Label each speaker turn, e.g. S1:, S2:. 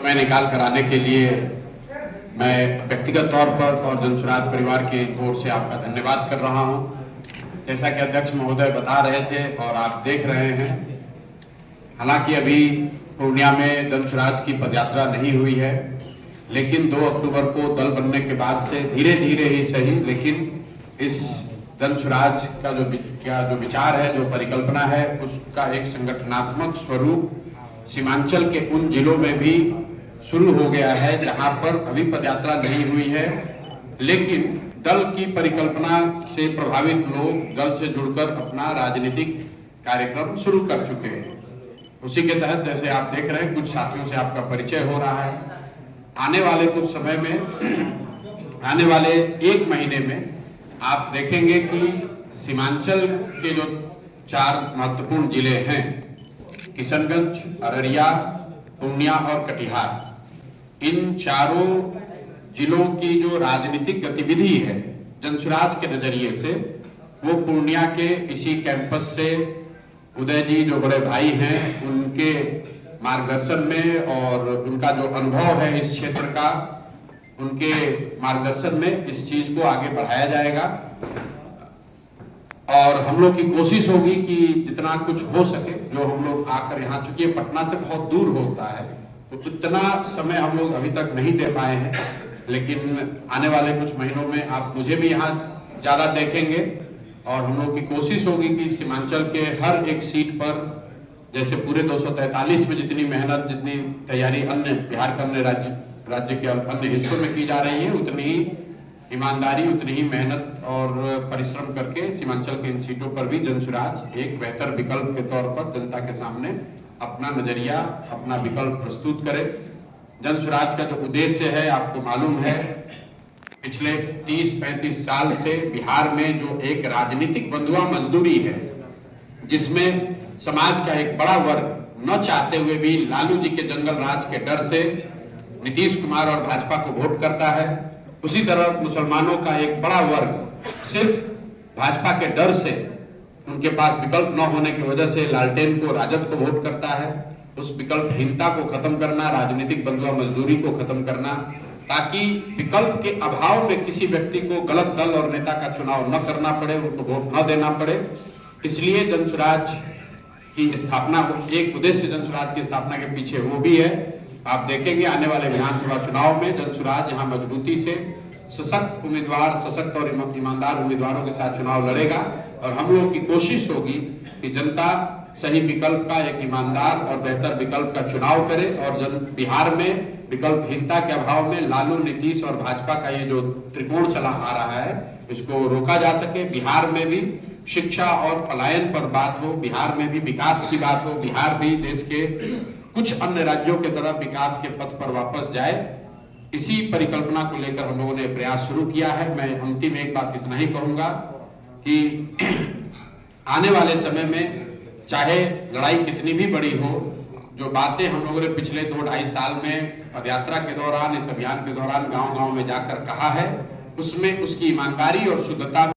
S1: समय निकाल कर आने के लिए मैं व्यक्तिगत तौर पर और जनसुराज परिवार की ओर से आपका धन्यवाद कर रहा हूं। जैसा कि अध्यक्ष महोदय बता रहे थे और आप देख रहे हैं, हालांकि अभी पूर्णिया में जनसुराज की पदयात्रा नहीं हुई है, लेकिन 2 अक्टूबर को दल बनने के बाद से धीरे धीरे ही सही, लेकिन इस जनसुराज का जो विचार है, जो परिकल्पना है, उसका एक संगठनात्मक स्वरूप सीमांचल के उन जिलों में भी शुरू हो गया है जहां पर अभी पदयात्रा नहीं हुई है, लेकिन दल की परिकल्पना से प्रभावित लोग दल से जुड़कर अपना राजनीतिक कार्यक्रम शुरू कर चुके हैं। उसी के तहत जैसे आप देख रहे हैं, कुछ साथियों से आपका परिचय हो रहा है। आने वाले कुछ समय में, आने वाले 1 महीने में आप देखेंगे कि सीमांचल के जो 4 महत्वपूर्ण जिले हैं, किशनगंज, अररिया, पूर्णिया और कटिहार, इन चारों जिलों की जो राजनीतिक गतिविधि है जनसुराज के नजरिए से, वो पूर्णिया के इसी कैंपस से उदय जी जो बड़े भाई हैं, उनके मार्गदर्शन में और उनका जो अनुभव है इस क्षेत्र का, उनके मार्गदर्शन में इस चीज को आगे बढ़ाया जाएगा। और हम लोग की कोशिश होगी कि जितना कुछ हो सके, जो हम लोग आकर यहाँ, चूंकि पटना से बहुत दूर होता है तो इतना समय हम लोग अभी तक नहीं दे पाए हैं, लेकिन आने वाले कुछ महीनों में आप मुझे भी यहाँ ज्यादा देखेंगे और हम लोग की कोशिश होगी कि सीमांचल के हर एक सीट पर, जैसे पूरे 243 में जितनी मेहनत, जितनी तैयारी अन्य बिहार के अन्य राज्य के अन्य हिस्सों में की जा रही है, उतनी ही ईमानदारी, उतनी ही मेहनत और परिश्रम करके सीमांचल के इन सीटों पर भी जनसुराज एक बेहतर विकल्प के तौर पर जनता के सामने अपना नजरिया, अपना विकल्प प्रस्तुत करे। जनसुराज का जो उद्देश्य है आपको मालूम है, पिछले 30-35 साल से बिहार में जो एक राजनीतिक बंधुआ मजदूरी है, जिसमें समाज का एक बड़ा वर्ग न चाहते हुए भी लालू जी के जंगल राज के डर से नीतीश कुमार और भाजपा को वोट करता है, उसी तरह मुसलमानों का एक बड़ा वर्ग सिर्फ भाजपा के डर से, उनके पास विकल्प न होने की वजह से लालटेन को, राजद को वोट करता है। उस विकल्पहीनता को खत्म करना, राजनीतिक बंधुआ मजदूरी को खत्म करना, ताकि विकल्प के अभाव में किसी व्यक्ति को गलत दल और नेता का चुनाव न करना पड़े, उनको वोट न देना पड़े। इसलिए जनसुराज की स्थापना, एक उद्देश्य जनसुराज की स्थापना के पीछे वो भी है। आप देखेंगे आने वाले विधानसभा चुनाव में जनसुराज यहाँ मजबूती से सशक्त उम्मीदवार, सशक्त और ईमानदार उम्मीदवारों के साथ चुनाव लड़ेगा और हम लोगों की कोशिश होगी कि जनता सही विकल्प का, एक ईमानदार और बेहतर विकल्प का चुनाव करे और बिहार में विकल्पहीनता के अभाव में लालू, नीतीश और भाजपा का ये जो त्रिकोण चला आ रहा है, इसको रोका जा सके। बिहार में भी शिक्षा और पलायन पर बात हो, बिहार में भी विकास की बात हो, बिहार भी देश के कुछ अन्य राज्यों की तरफ विकास के पथ पर वापस जाए। इसी परिकल्पना को लेकर हम लोगों ने प्रयास शुरू किया है। मैं अंतिम एक बात इतना ही कहूंगा कि आने वाले समय में चाहे लड़ाई कितनी भी बड़ी हो, जो बातें हम लोगों ने पिछले 2-2.5 साल में पदयात्रा के दौरान, इस अभियान के दौरान गांव-गांव में जाकर कहा है, उसमें उसकी ईमानदारी और शुद्धता